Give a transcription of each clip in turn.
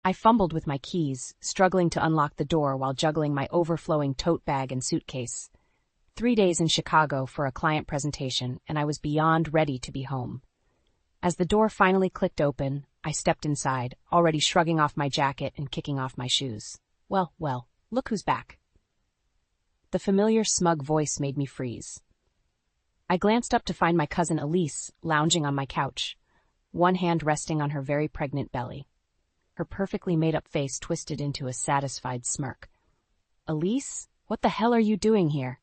I fumbled with my keys, struggling to unlock the door while juggling my overflowing tote bag and suitcase. 3 days in Chicago for a client presentation, and I was beyond ready to be home. As the door finally clicked open, I stepped inside, already shrugging off my jacket and kicking off my shoes. Well, look who's back. The familiar smug voice made me freeze. I glanced up to find my cousin Elise lounging on my couch, one hand resting on her very pregnant belly. Her perfectly made-up face twisted into a satisfied smirk. "Elise, what the hell are you doing here?"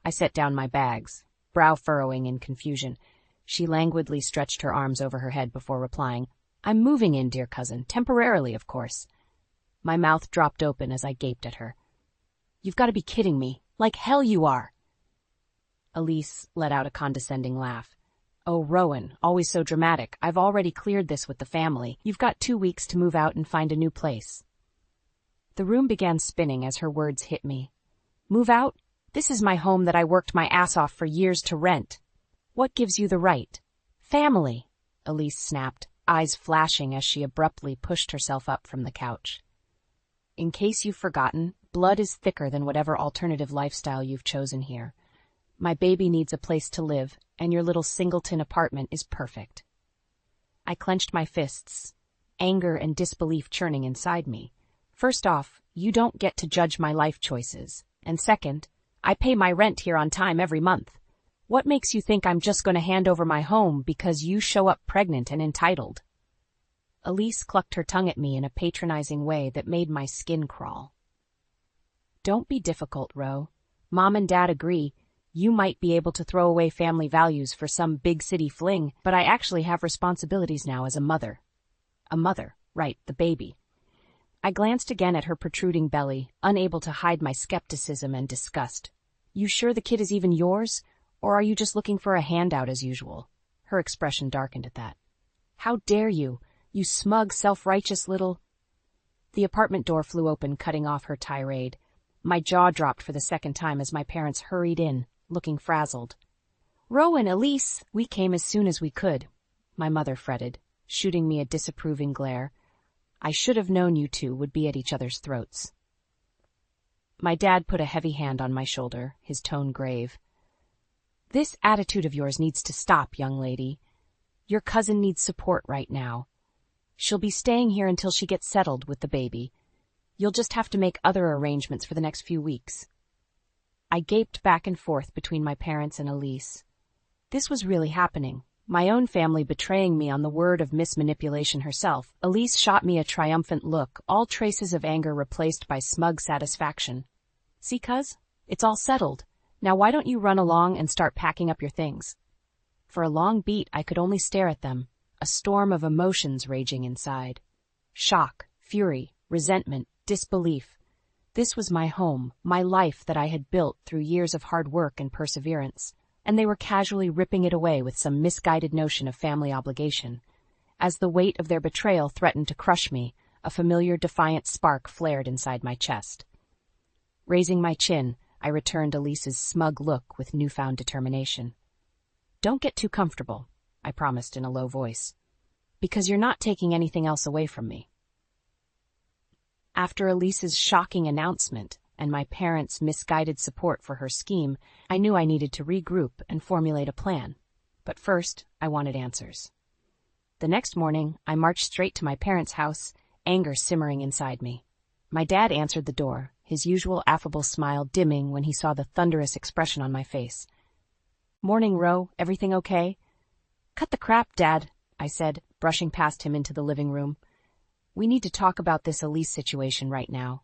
I set down my bags, brow furrowing in confusion. She languidly stretched her arms over her head before replying, "I'm moving in, dear cousin, temporarily, of course." My mouth dropped open as I gaped at her. "You've got to be kidding me. Like hell you are." Elise let out a condescending laugh. "Oh, Rowan, always so dramatic. I've already cleared this with the family. You've got 2 weeks to move out and find a new place." The room began spinning as her words hit me. "Move out? This is my home that I worked my ass off for years to rent. What gives you the right?" "Family," Elise snapped, eyes flashing as she abruptly pushed herself up from the couch. "In case you've forgotten, blood is thicker than whatever alternative lifestyle you've chosen here. My baby needs a place to live, and your little singleton apartment is perfect." I clenched my fists, anger and disbelief churning inside me. First off, you don't get to judge my life choices. And second, I pay my rent here on time every month. What makes you think I'm just going to hand over my home because you show up pregnant and entitled? Elise clucked her tongue at me in a patronizing way that made my skin crawl. "Don't be difficult, Ro. Mom and Dad agree. You might be able to throw away family values for some big city fling, but I actually have responsibilities now as a mother." A mother, right, the baby. I glanced again at her protruding belly, unable to hide my skepticism and disgust. "You sure the kid is even yours? Or are you just looking for a handout as usual?" Her expression darkened at that. "How dare you, you smug, self-righteous little—" The apartment door flew open, cutting off her tirade. My jaw dropped for the second time as my parents hurried in, looking frazzled. "Rowan, Elise, we came as soon as we could," my mother fretted, shooting me a disapproving glare. "I should have known you two would be at each other's throats." My dad put a heavy hand on my shoulder, his tone grave. "This attitude of yours needs to stop, young lady. Your cousin needs support right now. She'll be staying here until she gets settled with the baby. You'll just have to make other arrangements for the next few weeks." I gaped back and forth between my parents and Elise. This was really happening. My own family betraying me on the word of Miss Manipulation herself. Elise shot me a triumphant look, all traces of anger replaced by smug satisfaction. "See, cuz? It's all settled. Now why don't you run along and start packing up your things?" For a long beat I could only stare at them, a storm of emotions raging inside. Shock, fury, resentment, disbelief. This was my home, my life that I had built through years of hard work and perseverance, and they were casually ripping it away with some misguided notion of family obligation. As the weight of their betrayal threatened to crush me, a familiar defiant spark flared inside my chest. Raising my chin, I returned Elise's smug look with newfound determination. "Don't get too comfortable," I promised in a low voice, "because you're not taking anything else away from me." After Elise's shocking announcement and my parents' misguided support for her scheme, I knew I needed to regroup and formulate a plan. But first, I wanted answers. The next morning, I marched straight to my parents' house, anger simmering inside me. My dad answered the door, his usual affable smile dimming when he saw the thunderous expression on my face. "Morning, Ro. Everything okay?" "Cut the crap, Dad," I said, brushing past him into the living room. "We need to talk about this Elise situation right now."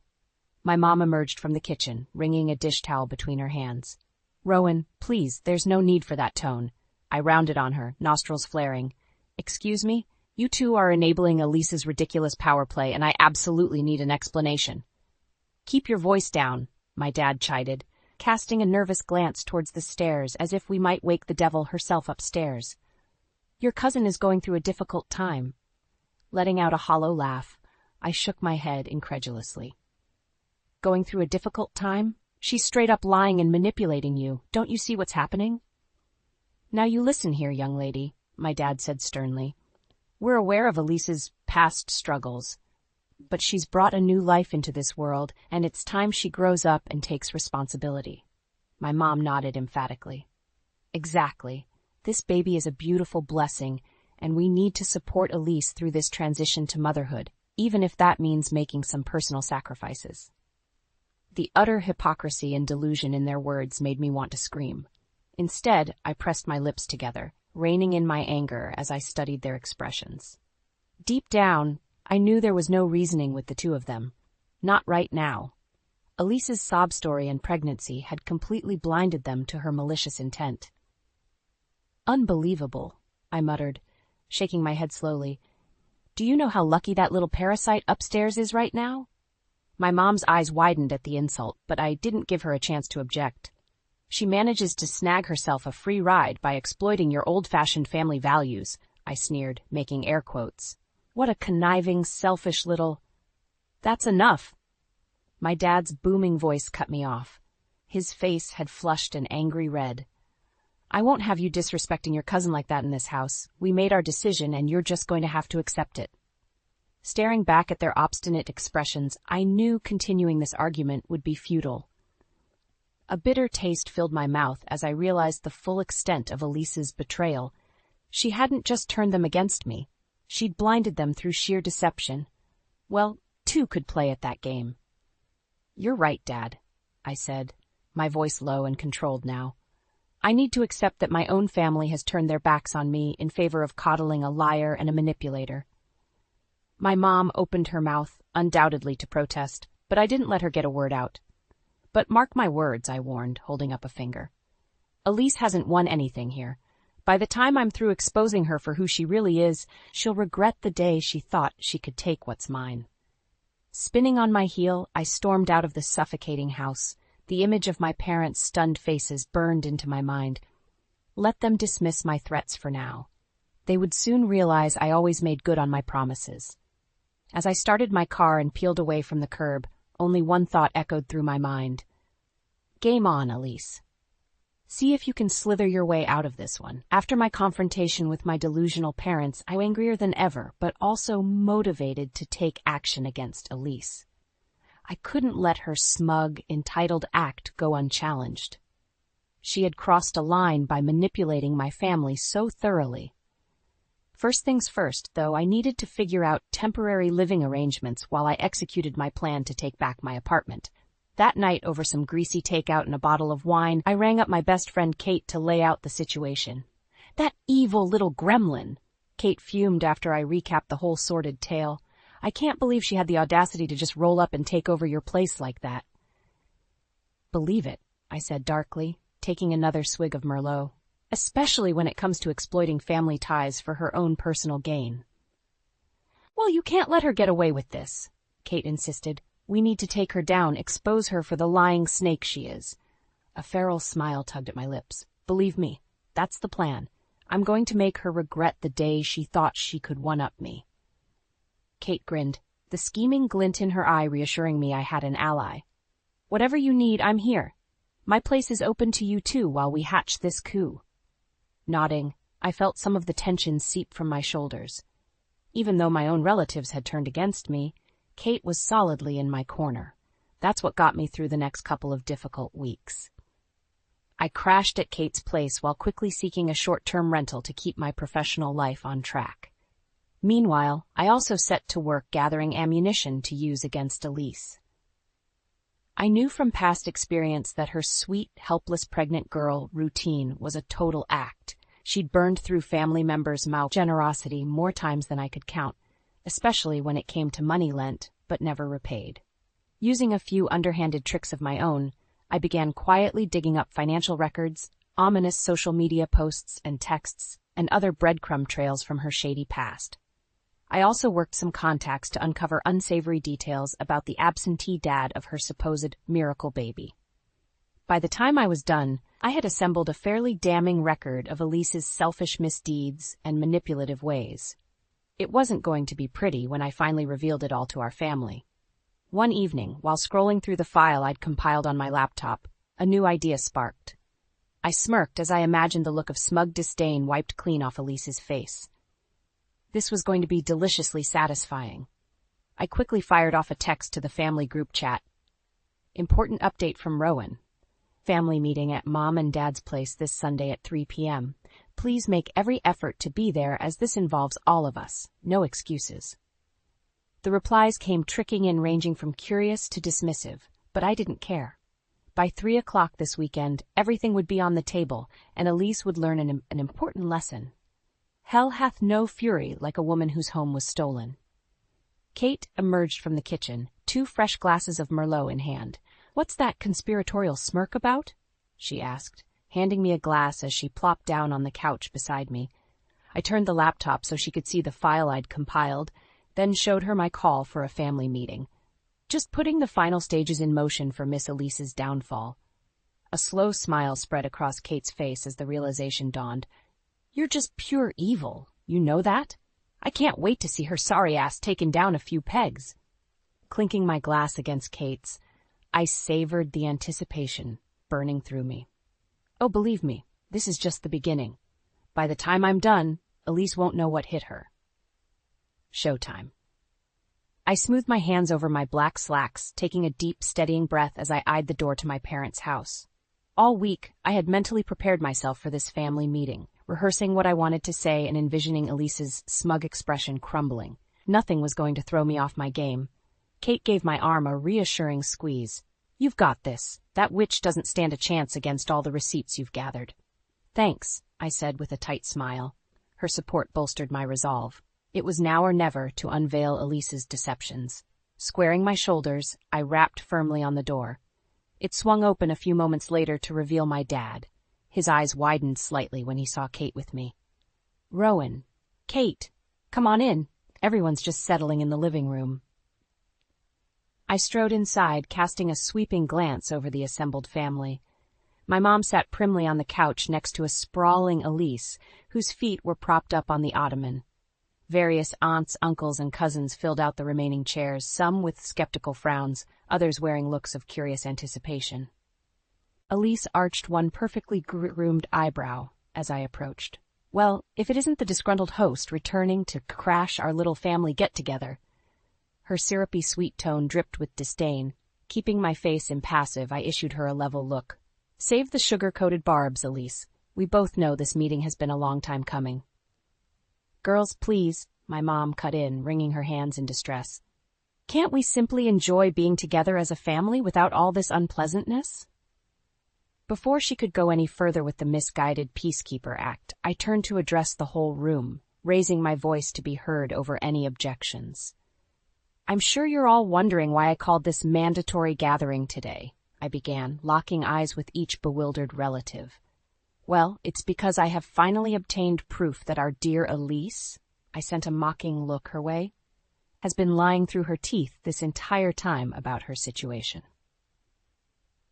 My mom emerged from the kitchen, wringing a dish towel between her hands. "Rowan, please, there's no need for that tone." I rounded on her, nostrils flaring. "Excuse me? You two are enabling Elise's ridiculous power play, and I absolutely need an explanation." "Keep your voice down," my dad chided, casting a nervous glance towards the stairs as if we might wake the devil herself upstairs. "Your cousin is going through a difficult time." Letting out a hollow laugh, I shook my head incredulously. "Going through a difficult time? She's straight up lying and manipulating you. Don't you see what's happening?" "Now you listen here, young lady," my dad said sternly. "We're aware of Elise's past struggles. But she's brought a new life into this world, and it's time she grows up and takes responsibility. My mom nodded emphatically. Exactly. This baby is a beautiful blessing, and we need to support Elise through this transition to motherhood, even if that means making some personal sacrifices. The utter hypocrisy and delusion in their words made me want to scream. Instead, I pressed my lips together, reining in my anger as I studied their expressions. Deep down, I knew there was no reasoning with the two of them. Not right now. Elise's sob story and pregnancy had completely blinded them to her malicious intent. Unbelievable, I muttered, shaking my head slowly. Do you know how lucky that little parasite upstairs is right now? My mom's eyes widened at the insult, but I didn't give her a chance to object. She manages to snag herself a free ride by exploiting your old-fashioned family values, I sneered, making air quotes. What a conniving, selfish little... That's enough. My dad's booming voice cut me off. His face had flushed an angry red. I won't have you disrespecting your cousin like that in this house. We made our decision and you're just going to have to accept it. Staring back at their obstinate expressions, I knew continuing this argument would be futile. A bitter taste filled my mouth as I realized the full extent of Elise's betrayal. She hadn't just turned them against me. She'd blinded them through sheer deception. Well, two could play at that game. You're right, Dad, I said, my voice low and controlled now. I need to accept that my own family has turned their backs on me in favor of coddling a liar and a manipulator. My mom opened her mouth, undoubtedly to protest, but I didn't let her get a word out. But mark my words, I warned, holding up a finger. Elise hasn't won anything here. By the time I'm through exposing her for who she really is, she'll regret the day she thought she could take what's mine. Spinning on my heel, I stormed out of the suffocating house. The image of my parents' stunned faces burned into my mind. Let them dismiss my threats for now. They would soon realize I always made good on my promises. As I started my car and peeled away from the curb, only one thought echoed through my mind. Game on, Elise. See if you can slither your way out of this one. After my confrontation with my delusional parents, I was angrier than ever, but also motivated to take action against Elise. I couldn't let her smug, entitled act go unchallenged. She had crossed a line by manipulating my family so thoroughly. First things first, though, I needed to figure out temporary living arrangements while I executed my plan to take back my apartment. That night, over some greasy takeout and a bottle of wine, I rang up my best friend Kate to lay out the situation. That evil little gremlin! Kate fumed after I recapped the whole sordid tale. I can't believe she had the audacity to just roll up and take over your place like that. Believe it, I said darkly, taking another swig of Merlot. Especially when it comes to exploiting family ties for her own personal gain. Well, you can't let her get away with this, Kate insisted. We need to take her down, expose her for the lying snake she is. A feral smile tugged at my lips. Believe me, that's the plan. I'm going to make her regret the day she thought she could one-up me. Kate grinned, the scheming glint in her eye reassuring me I had an ally. Whatever you need, I'm here. My place is open to you too while we hatch this coup. Nodding, I felt some of the tension seep from my shoulders. Even though my own relatives had turned against me, Kate was solidly in my corner. That's what got me through the next couple of difficult weeks. I crashed at Kate's place while quickly seeking a short-term rental to keep my professional life on track. Meanwhile, I also set to work gathering ammunition to use against Elise. I knew from past experience that her sweet, helpless pregnant girl routine was a total act. She'd burned through family members' generosity more times than I could count, especially when it came to money lent, but never repaid. Using a few underhanded tricks of my own, I began quietly digging up financial records, ominous social media posts and texts, and other breadcrumb trails from her shady past. I also worked some contacts to uncover unsavory details about the absentee dad of her supposed miracle baby. By the time I was done, I had assembled a fairly damning record of Elise's selfish misdeeds and manipulative ways. It wasn't going to be pretty when I finally revealed it all to our family. One evening, while scrolling through the file I'd compiled on my laptop, a new idea sparked. I smirked as I imagined the look of smug disdain wiped clean off Elise's face. This was going to be deliciously satisfying. I quickly fired off a text to the family group chat. Important update from Rowan. Family meeting at Mom and Dad's place this Sunday at 3 p.m. Please make every effort to be there as this involves all of us. No excuses. The replies came tricking in, ranging from curious to dismissive, but I didn't care. By 3 o'clock this weekend, everything would be on the table, and Elise would learn an important lesson. Hell hath no fury like a woman whose home was stolen. Kate emerged from the kitchen, 2 fresh glasses of Merlot in hand. "What's that conspiratorial smirk about?" she asked, handing me a glass as she plopped down on the couch beside me. I turned the laptop so she could see the file I'd compiled, then showed her my call for a family meeting. Just putting the final stages in motion for Miss Elise's downfall. A slow smile spread across Kate's face as the realization dawned. "You're just pure evil, you know that? I can't wait to see her sorry ass taken down a few pegs." Clinking my glass against Kate's, I savored the anticipation burning through me. Oh, believe me, this is just the beginning. By the time I'm done, Elise won't know what hit her. Showtime. I smoothed my hands over my black slacks, taking a deep, steadying breath as I eyed the door to my parents' house. All week, I had mentally prepared myself for this family meeting, rehearsing what I wanted to say and envisioning Elise's smug expression crumbling. Nothing was going to throw me off my game. Kate gave my arm a reassuring squeeze. "You've got this. That witch doesn't stand a chance against all the receipts you've gathered." "Thanks," I said with a tight smile. Her support bolstered my resolve. It was now or never to unveil Elise's deceptions. Squaring my shoulders, I rapped firmly on the door. It swung open a few moments later to reveal my dad. His eyes widened slightly when he saw Kate with me. "Rowan, Kate, come on in. Everyone's just settling in the living room." I strode inside, casting a sweeping glance over the assembled family. My mom sat primly on the couch next to a sprawling Elise, whose feet were propped up on the ottoman. Various aunts, uncles, and cousins filled out the remaining chairs, some with skeptical frowns, others wearing looks of curious anticipation. Elise arched one perfectly groomed eyebrow as I approached. Well, if it isn't the disgruntled host returning to crash our little family get-together. Her syrupy sweet tone dripped with disdain. Keeping my face impassive, I issued her a level look. "Save the sugar-coated barbs, Elise. We both know this meeting has been a long time coming." "Girls, please," my mom cut in, wringing her hands in distress. "Can't we simply enjoy being together as a family without all this unpleasantness?" Before she could go any further with the misguided peacekeeper act, I turned to address the whole room, raising my voice to be heard over any objections. "I'm sure you're all wondering why I called this mandatory gathering today," I began, locking eyes with each bewildered relative. "Well, it's because I have finally obtained proof that our dear Elise," I sent a mocking look her way, "has been lying through her teeth this entire time about her situation."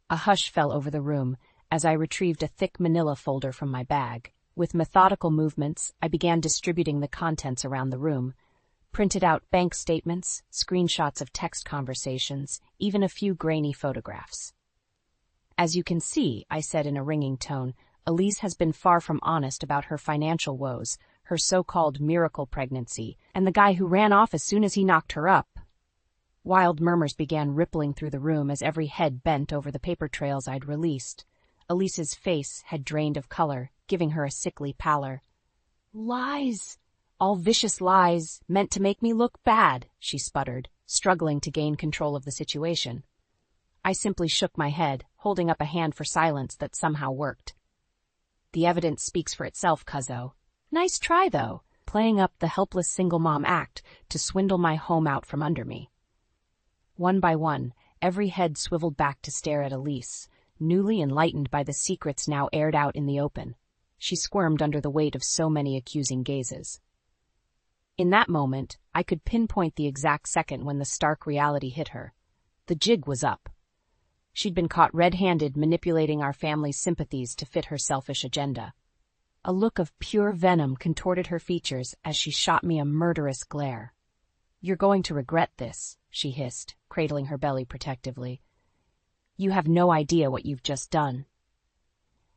A hush fell over the room as I retrieved a thick manila folder from my bag. With methodical movements, I began distributing the contents around the room. Printed out bank statements, screenshots of text conversations, even a few grainy photographs. "As you can see," I said in a ringing tone, "Elise has been far from honest about her financial woes, her so-called miracle pregnancy, and the guy who ran off as soon as he knocked her up." Wild murmurs began rippling through the room as every head bent over the paper trails I'd released. Elise's face had drained of color, giving her a sickly pallor. "Lies! All vicious lies, meant to make me look bad," she sputtered, struggling to gain control of the situation. I simply shook my head, holding up a hand for silence that somehow worked. "The evidence speaks for itself, cuzzo. Nice try, though, playing up the helpless single mom act to swindle my home out from under me." One by one, every head swiveled back to stare at Elise, newly enlightened by the secrets now aired out in the open. She squirmed under the weight of so many accusing gazes. In that moment, I could pinpoint the exact second when the stark reality hit her. The jig was up. She'd been caught red-handed manipulating our family's sympathies to fit her selfish agenda. A look of pure venom contorted her features as she shot me a murderous glare. "You're going to regret this," she hissed, cradling her belly protectively. "You have no idea what you've just done."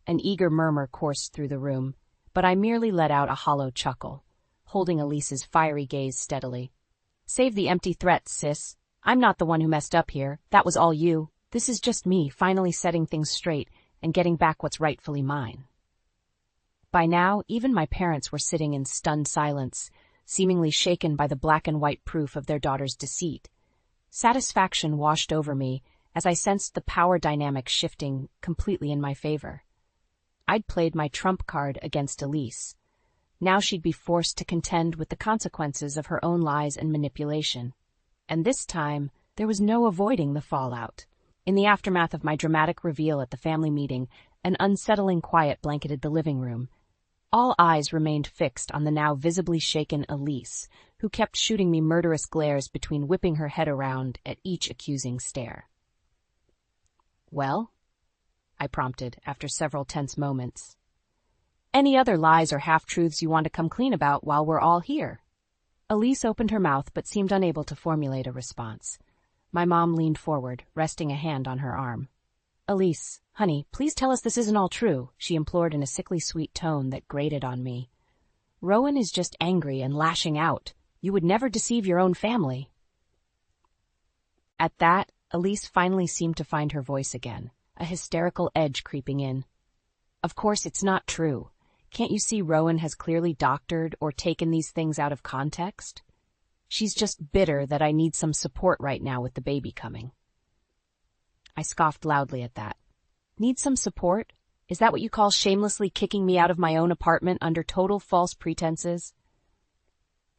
An eager murmur coursed through the room, but I merely let out a hollow chuckle, holding Elise's fiery gaze steadily. Save the empty threats, sis. I'm not the one who messed up here. That was all you. This is just me finally setting things straight and getting back what's rightfully mine. By now, even my parents were sitting in stunned silence, seemingly shaken by the black and white proof of their daughter's deceit. Satisfaction washed over me as I sensed the power dynamic shifting completely in my favor. I'd played my trump card against Elise. Now she'd be forced to contend with the consequences of her own lies and manipulation. And this time, there was no avoiding the fallout. In the aftermath of my dramatic reveal at the family meeting, an unsettling quiet blanketed the living room. All eyes remained fixed on the now visibly shaken Elise, who kept shooting me murderous glares between whipping her head around at each accusing stare. "Well?" I prompted after several tense moments. "Any other lies or half-truths you want to come clean about while we're all here?" Elise opened her mouth but seemed unable to formulate a response. My mom leaned forward, resting a hand on her arm. "Elise, honey, please tell us this isn't all true," she implored in a sickly sweet tone that grated on me. "Rowan is just angry and lashing out. You would never deceive your own family." At that, Elise finally seemed to find her voice again, a hysterical edge creeping in. "Of course it's not true. Can't you see Rowan has clearly doctored or taken these things out of context? She's just bitter that I need some support right now with the baby coming." I scoffed loudly at that. "Need some support? Is that what you call shamelessly kicking me out of my own apartment under total false pretenses?"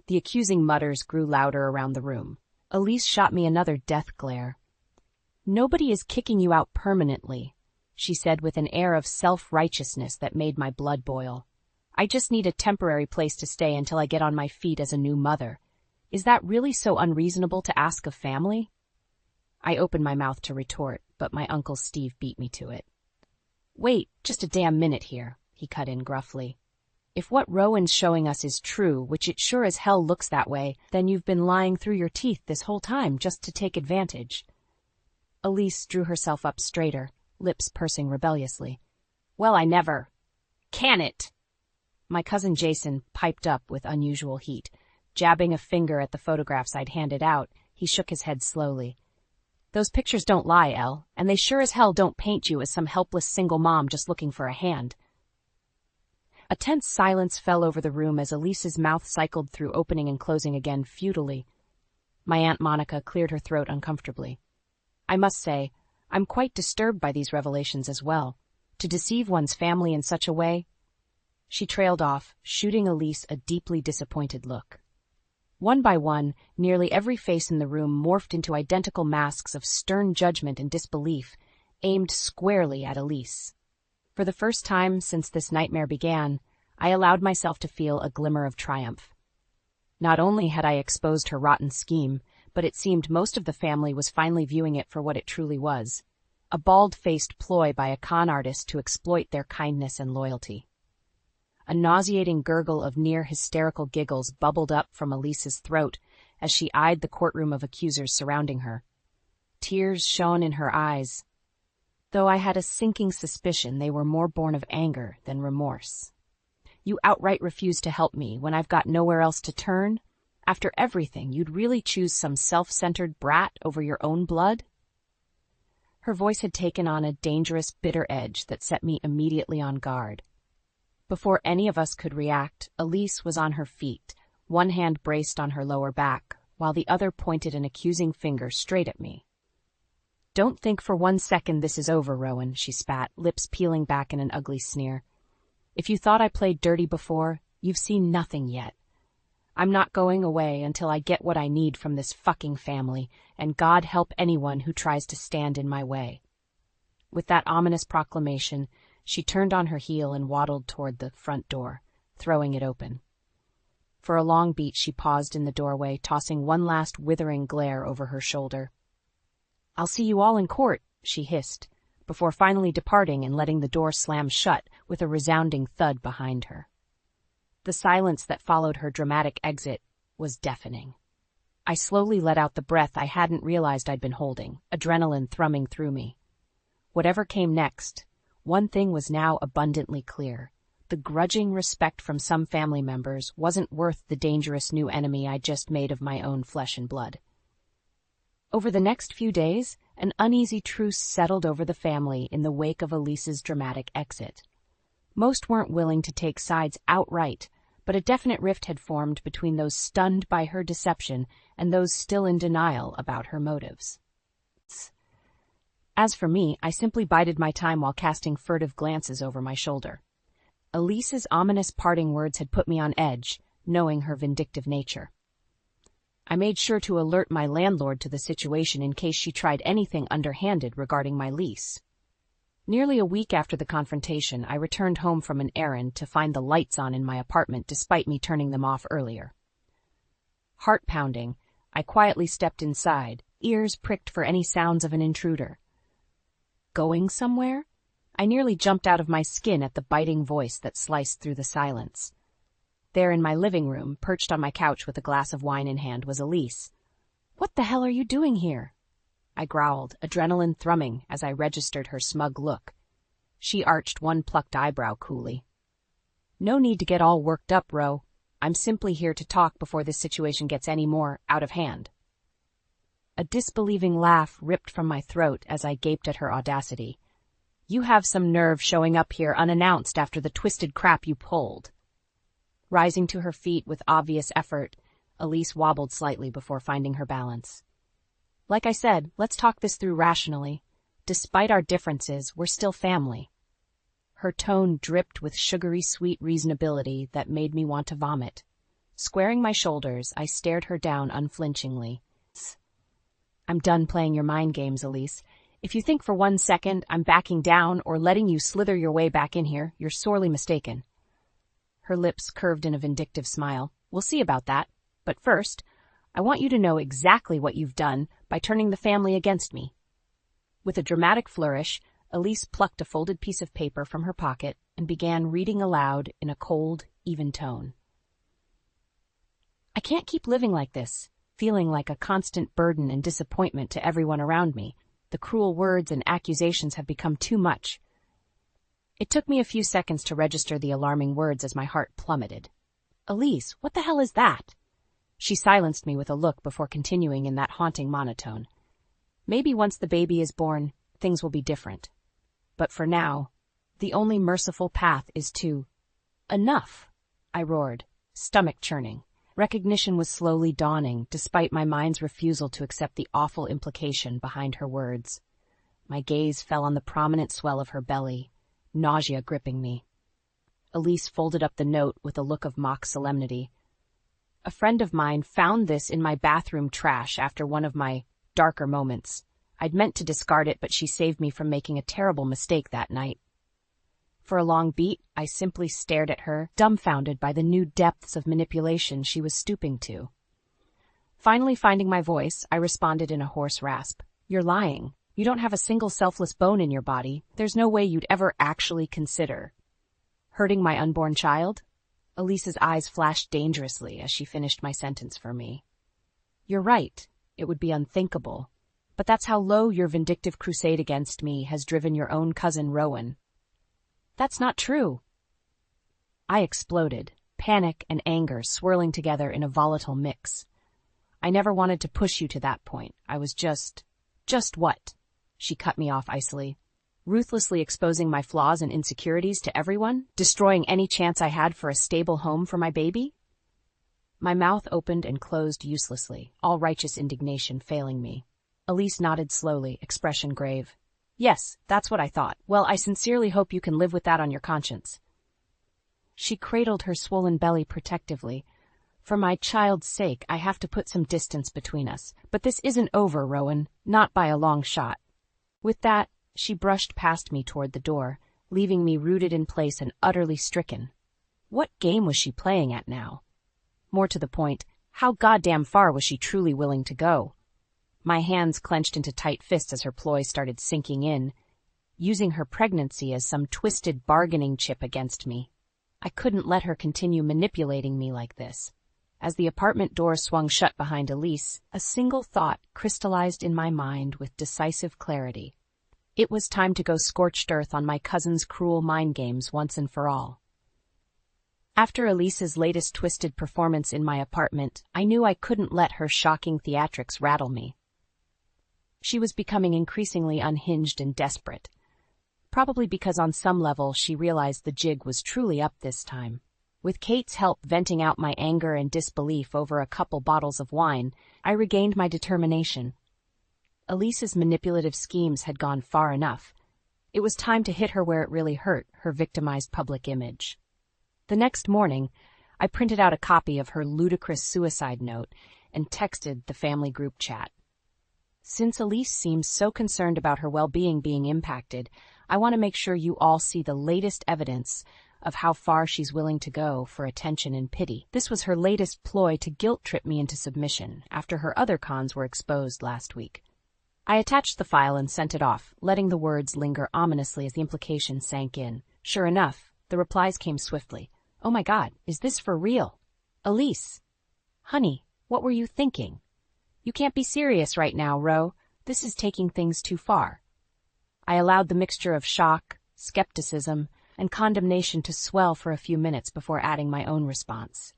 The accusing mutters grew louder around the room. Elise shot me another death glare. "Nobody is kicking you out permanently," she said with an air of self-righteousness that made my blood boil. "I just need a temporary place to stay until I get on my feet as a new mother. Is that really so unreasonable to ask of family?" I opened my mouth to retort, but my Uncle Steve beat me to it. "Wait, just a damn minute here," he cut in gruffly. "If what Rowan's showing us is true, which it sure as hell looks that way, then you've been lying through your teeth this whole time just to take advantage." Elise drew herself up straighter, lips pursing rebelliously. "Well, I never. Can it?" My cousin Jason piped up with unusual heat. Jabbing a finger at the photographs I'd handed out, he shook his head slowly. "Those pictures don't lie, Elle, and they sure as hell don't paint you as some helpless single mom just looking for a hand." A tense silence fell over the room as Elise's mouth cycled through opening and closing again futilely. My Aunt Monica cleared her throat uncomfortably. "I must say, I'm quite disturbed by these revelations as well. To deceive one's family in such a way—" She trailed off, shooting Elise a deeply disappointed look. One by one, nearly every face in the room morphed into identical masks of stern judgment and disbelief, aimed squarely at Elise. For the first time since this nightmare began, I allowed myself to feel a glimmer of triumph. Not only had I exposed her rotten scheme, but it seemed most of the family was finally viewing it for what it truly was, a bald-faced ploy by a con artist to exploit their kindness and loyalty. A nauseating gurgle of near-hysterical giggles bubbled up from Elise's throat as she eyed the courtroom of accusers surrounding her. Tears shone in her eyes, though I had a sinking suspicion they were more born of anger than remorse. "You outright refuse to help me when I've got nowhere else to turn? After everything, you'd really choose some self-centered brat over your own blood?" Her voice had taken on a dangerous, bitter edge that set me immediately on guard. Before any of us could react, Elise was on her feet, one hand braced on her lower back, while the other pointed an accusing finger straight at me. "Don't think for 1 second this is over, Rowan," she spat, lips peeling back in an ugly sneer. "If you thought I played dirty before, you've seen nothing yet. I'm not going away until I get what I need from this fucking family, and God help anyone who tries to stand in my way." With that ominous proclamation, she turned on her heel and waddled toward the front door, throwing it open. For a long beat she paused in the doorway, tossing one last withering glare over her shoulder. "I'll see you all in court," she hissed, before finally departing and letting the door slam shut with a resounding thud behind her. The silence that followed her dramatic exit was deafening. I slowly let out the breath I hadn't realized I'd been holding, adrenaline thrumming through me. Whatever came next, one thing was now abundantly clear. The grudging respect from some family members wasn't worth the dangerous new enemy I just made of my own flesh and blood. Over the next few days, an uneasy truce settled over the family in the wake of Elise's dramatic exit. Most weren't willing to take sides outright, but a definite rift had formed between those stunned by her deception and those still in denial about her motives. As for me, I simply bided my time while casting furtive glances over my shoulder. Elise's ominous parting words had put me on edge, knowing her vindictive nature. I made sure to alert my landlord to the situation in case she tried anything underhanded regarding my lease. Nearly a week after the confrontation, I returned home from an errand to find the lights on in my apartment despite me turning them off earlier. Heart pounding, I quietly stepped inside, ears pricked for any sounds of an intruder. Going somewhere? I nearly jumped out of my skin at the biting voice that sliced through the silence. There in my living room, perched on my couch with a glass of wine in hand, was Elise. "What the hell are you doing here?" I growled, adrenaline thrumming as I registered her smug look. She arched one plucked eyebrow coolly. "No need to get all worked up, Ro. I'm simply here to talk before this situation gets any more out of hand." A disbelieving laugh ripped from my throat as I gaped at her audacity. "You have some nerve showing up here unannounced after the twisted crap you pulled." Rising to her feet with obvious effort, Elise wobbled slightly before finding her balance. "Like I said, let's talk this through rationally. Despite our differences, we're still family." Her tone dripped with sugary sweet reasonability that made me want to vomit. Squaring my shoulders, I stared her down unflinchingly. "I'm done playing your mind games, Elise. If you think for 1 second I'm backing down or letting you slither your way back in here, you're sorely mistaken." Her lips curved in a vindictive smile. "We'll see about that. But first, I want you to know exactly what you've done by turning the family against me." With a dramatic flourish, Elise plucked a folded piece of paper from her pocket and began reading aloud in a cold, even tone. "I can't keep living like this, feeling like a constant burden and disappointment to everyone around me. The cruel words and accusations have become too much." It took me a few seconds to register the alarming words as my heart plummeted. "Elise, what the hell is that?" She silenced me with a look before continuing in that haunting monotone. "Maybe once the baby is born, things will be different. But for now, the only merciful path is to—" "Enough!" I roared, stomach churning. Recognition was slowly dawning, despite my mind's refusal to accept the awful implication behind her words. My gaze fell on the prominent swell of her belly, nausea gripping me. Elise folded up the note with a look of mock solemnity. "A friend of mine found this in my bathroom trash after one of my darker moments. I'd meant to discard it, but she saved me from making a terrible mistake that night." For a long beat, I simply stared at her, dumbfounded by the new depths of manipulation she was stooping to. Finally finding my voice, I responded in a hoarse rasp. "You're lying. You don't have a single selfless bone in your body. There's no way you'd ever actually consider—" "Hurting my unborn child?" Elise's eyes flashed dangerously as she finished my sentence for me. "You're right. It would be unthinkable. But that's how low your vindictive crusade against me has driven your own cousin Rowan." "That's not true." I exploded, panic and anger swirling together in a volatile mix. "I never wanted to push you to that point. I was just what?" She cut me off icily. "Ruthlessly exposing my flaws and insecurities to everyone? Destroying any chance I had for a stable home for my baby?" My mouth opened and closed uselessly, all righteous indignation failing me. Elise nodded slowly, expression grave. "Yes, that's what I thought. Well, I sincerely hope you can live with that on your conscience." She cradled her swollen belly protectively. "For my child's sake, I have to put some distance between us. But this isn't over, Rowan. Not by a long shot." With that, she brushed past me toward the door, leaving me rooted in place and utterly stricken. What game was she playing at now? More to the point, how goddamn far was she truly willing to go? My hands clenched into tight fists as her ploy started sinking in, using her pregnancy as some twisted bargaining chip against me. I couldn't let her continue manipulating me like this. As the apartment door swung shut behind Elise, a single thought crystallized in my mind with decisive clarity. It was time to go scorched earth on my cousin's cruel mind games once and for all. After Elise's latest twisted performance in my apartment, I knew I couldn't let her shocking theatrics rattle me. She was becoming increasingly unhinged and desperate, probably because on some level she realized the jig was truly up this time. With Kate's help venting out my anger and disbelief over a couple bottles of wine, I regained my determination. Elise's manipulative schemes had gone far enough. It was time to hit her where it really hurt, her victimized public image. The next morning, I printed out a copy of her ludicrous suicide note and texted the family group chat. Since Elise seems so concerned about her well-being being impacted, I want to make sure you all see the latest evidence of how far she's willing to go for attention and pity. This was her latest ploy to guilt-trip me into submission after her other cons were exposed last week. I attached the file and sent it off, letting the words linger ominously as the implications sank in. Sure enough, the replies came swiftly. Oh my God, is this for real? Elise. Honey, what were you thinking? You can't be serious right now, Ro. This is taking things too far. I allowed the mixture of shock, skepticism, and condemnation to swell for a few minutes before adding my own response.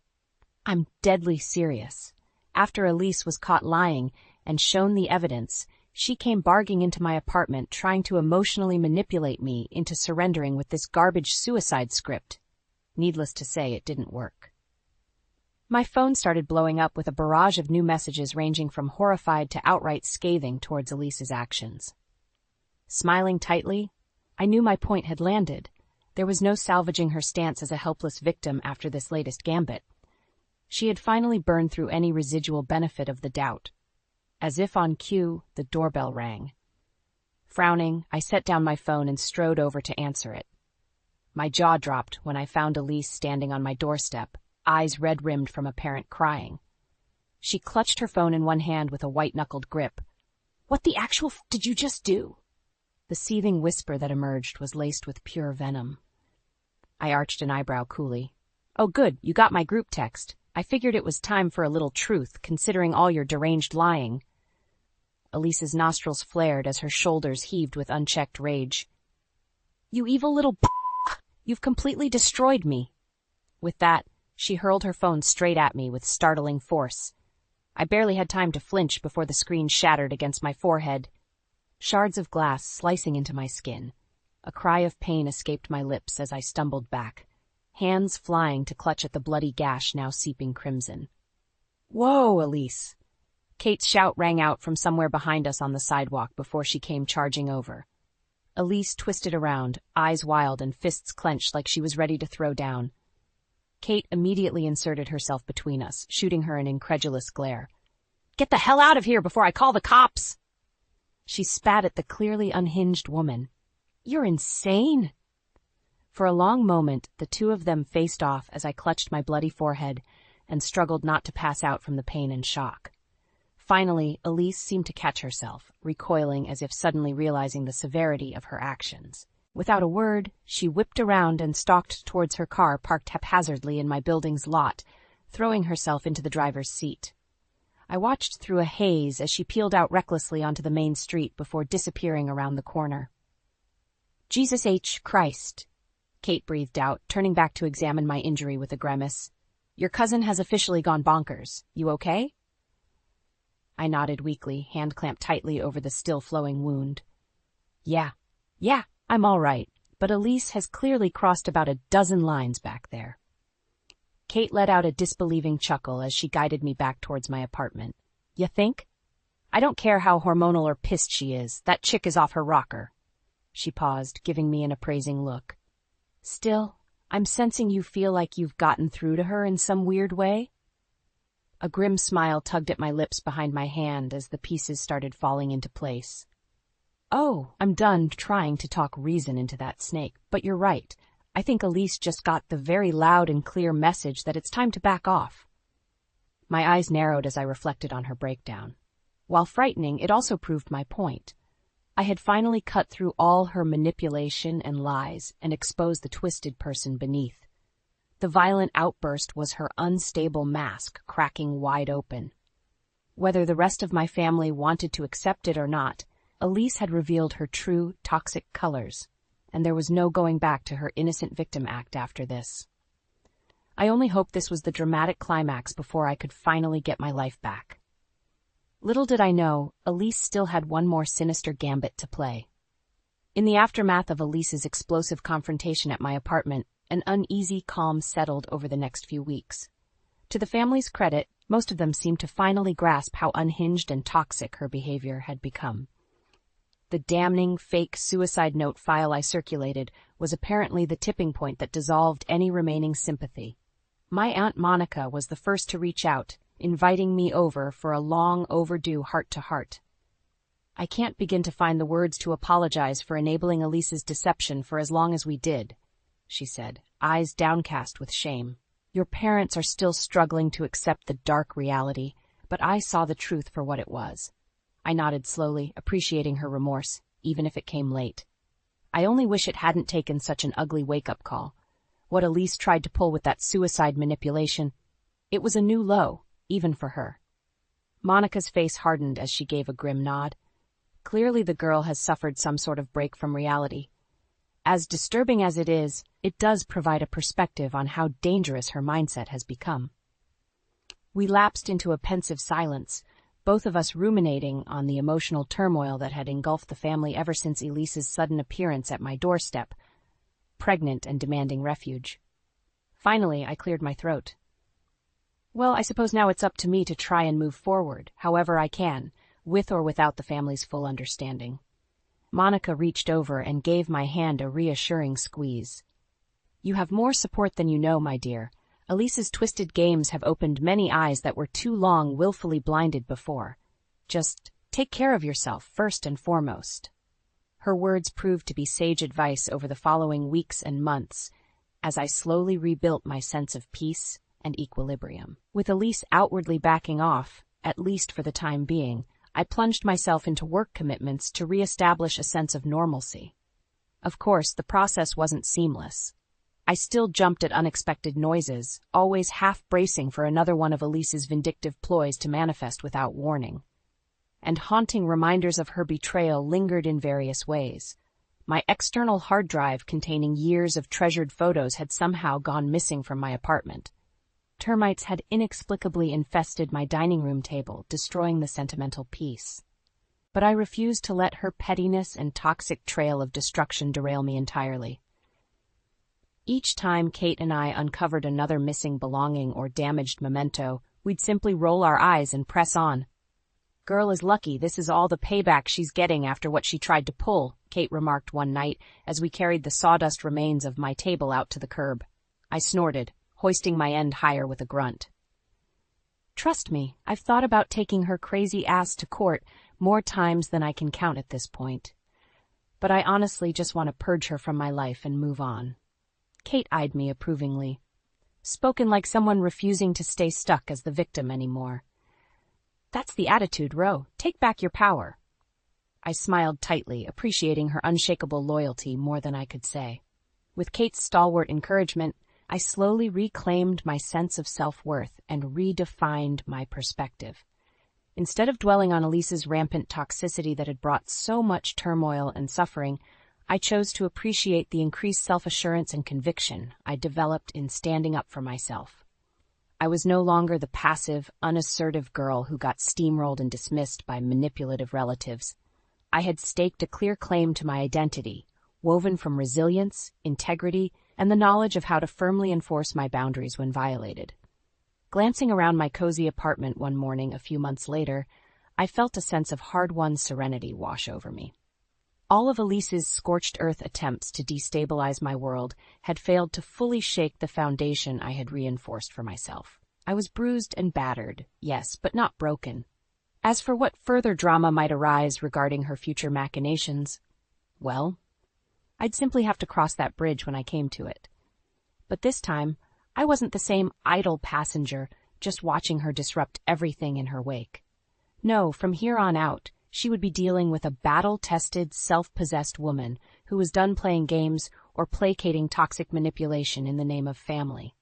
I'm deadly serious. After Elise was caught lying and shown the evidence, she came barging into my apartment trying to emotionally manipulate me into surrendering with this garbage suicide script. Needless to say, it didn't work. My phone started blowing up with a barrage of new messages ranging from horrified to outright scathing towards Elise's actions. Smiling tightly, I knew my point had landed. There was no salvaging her stance as a helpless victim after this latest gambit. She had finally burned through any residual benefit of the doubt. As if on cue, the doorbell rang. Frowning, I set down my phone and strode over to answer it. My jaw dropped when I found Elise standing on my doorstep, eyes red-rimmed from apparent crying. She clutched her phone in one hand with a white-knuckled grip. What the actual did you just do? The seething whisper that emerged was laced with pure venom. I arched an eyebrow coolly. Oh good, you got my group text. I figured it was time for a little truth, considering all your deranged lying. Elise's nostrils flared as her shoulders heaved with unchecked rage. You evil little You've completely destroyed me. With that, she hurled her phone straight at me with startling force. I barely had time to flinch before the screen shattered against my forehead, shards of glass slicing into my skin. A cry of pain escaped my lips as I stumbled back, hands flying to clutch at the bloody gash now seeping crimson. Whoa, Elise! Kate's shout rang out from somewhere behind us on the sidewalk before she came charging over. Elise twisted around, eyes wild and fists clenched like she was ready to throw down. Kate immediately inserted herself between us, shooting her an incredulous glare. Get the hell out of here before I call the cops! She spat at the clearly unhinged woman. You're insane! For a long moment, the two of them faced off as I clutched my bloody forehead and struggled not to pass out from the pain and shock. Finally, Elise seemed to catch herself, recoiling as if suddenly realizing the severity of her actions. Without a word, she whipped around and stalked towards her car parked haphazardly in my building's lot, throwing herself into the driver's seat. I watched through a haze as she peeled out recklessly onto the main street before disappearing around the corner. Jesus H. Christ, Kate breathed out, turning back to examine my injury with a grimace. Your cousin has officially gone bonkers. You okay? I nodded weakly, hand clamped tightly over the still-flowing wound. Yeah, I'm all right, but Elise has clearly crossed about a dozen lines back there. Kate let out a disbelieving chuckle as she guided me back towards my apartment. You think? I don't care how hormonal or pissed she is, that chick is off her rocker. She paused, giving me an appraising look. Still, I'm sensing you feel like you've gotten through to her in some weird way? A grim smile tugged at my lips behind my hand as the pieces started falling into place. Oh, I'm done trying to talk reason into that snake, but you're right. I think Elise just got the very loud and clear message that it's time to back off. My eyes narrowed as I reflected on her breakdown. While frightening, it also proved my point. I had finally cut through all her manipulation and lies and exposed the twisted person beneath. The violent outburst was her unstable mask cracking wide open. Whether the rest of my family wanted to accept it or not, Elise had revealed her true, toxic colors, and there was no going back to her innocent victim act after this. I only hoped this was the dramatic climax before I could finally get my life back. Little did I know, Elise still had one more sinister gambit to play. In the aftermath of Elise's explosive confrontation at my apartment, an uneasy calm settled over the next few weeks. To the family's credit, most of them seemed to finally grasp how unhinged and toxic her behavior had become. The damning, fake suicide note file I circulated was apparently the tipping point that dissolved any remaining sympathy. My Aunt Monica was the first to reach out, inviting me over for a long overdue heart-to-heart. I can't begin to find the words to apologize for enabling Elise's deception for as long as we did, she said, eyes downcast with shame. Your parents are still struggling to accept the dark reality, but I saw the truth for what it was. I nodded slowly, appreciating her remorse, even if it came late. I only wish it hadn't taken such an ugly wake-up call. What Elise tried to pull with that suicide manipulation, it was a new low, even for her. Monica's face hardened as she gave a grim nod. Clearly the girl has suffered some sort of break from reality. As disturbing as it is, it does provide a perspective on how dangerous her mindset has become. We lapsed into a pensive silence, both of us ruminating on the emotional turmoil that had engulfed the family ever since Elise's sudden appearance at my doorstep, pregnant and demanding refuge. Finally, I cleared my throat. Well, I suppose now it's up to me to try and move forward, however I can, with or without the family's full understanding. Monica reached over and gave my hand a reassuring squeeze. You have more support than you know, my dear. Elise's twisted games have opened many eyes that were too long willfully blinded before. Just take care of yourself first and foremost. Her words proved to be sage advice over the following weeks and months, as I slowly rebuilt my sense of peace and equilibrium. With Elise outwardly backing off, at least for the time being, I plunged myself into work commitments to re-establish a sense of normalcy. Of course, the process wasn't seamless. I still jumped at unexpected noises, always half bracing for another one of Elise's vindictive ploys to manifest without warning. And haunting reminders of her betrayal lingered in various ways. My external hard drive containing years of treasured photos had somehow gone missing from my apartment. Termites had inexplicably infested my dining room table, destroying the sentimental peace. But I refused to let her pettiness and toxic trail of destruction derail me entirely. Each time Kate and I uncovered another missing belonging or damaged memento, we'd simply roll our eyes and press on. Girl is lucky this is all the payback she's getting after what she tried to pull, Kate remarked one night as we carried the sawdust remains of my table out to the curb. I snorted, hoisting my end higher with a grunt. Trust me, I've thought about taking her crazy ass to court more times than I can count at this point. But I honestly just want to purge her from my life and move on. Kate eyed me approvingly. Spoken like someone refusing to stay stuck as the victim anymore. That's the attitude, Ro. Take back your power. I smiled tightly, appreciating her unshakable loyalty more than I could say. With Kate's stalwart encouragement, I slowly reclaimed my sense of self-worth and redefined my perspective. Instead of dwelling on Elise's rampant toxicity that had brought so much turmoil and suffering, I chose to appreciate the increased self-assurance and conviction I developed in standing up for myself. I was no longer the passive, unassertive girl who got steamrolled and dismissed by manipulative relatives. I had staked a clear claim to my identity, woven from resilience, integrity, and the knowledge of how to firmly enforce my boundaries when violated. Glancing around my cozy apartment one morning a few months later, I felt a sense of hard-won serenity wash over me. All of Elise's scorched earth attempts to destabilize my world had failed to fully shake the foundation I had reinforced for myself. I was bruised and battered, yes, but not broken. As for what further drama might arise regarding her future machinations, well, I'd simply have to cross that bridge when I came to it. But this time, I wasn't the same idle passenger, just watching her disrupt everything in her wake. No, from here on out, she would be dealing with a battle-tested, self-possessed woman who was done playing games or placating toxic manipulation in the name of family.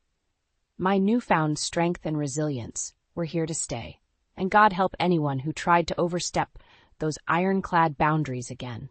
My newfound strength and resilience were here to stay, and God help anyone who tried to overstep those ironclad boundaries again.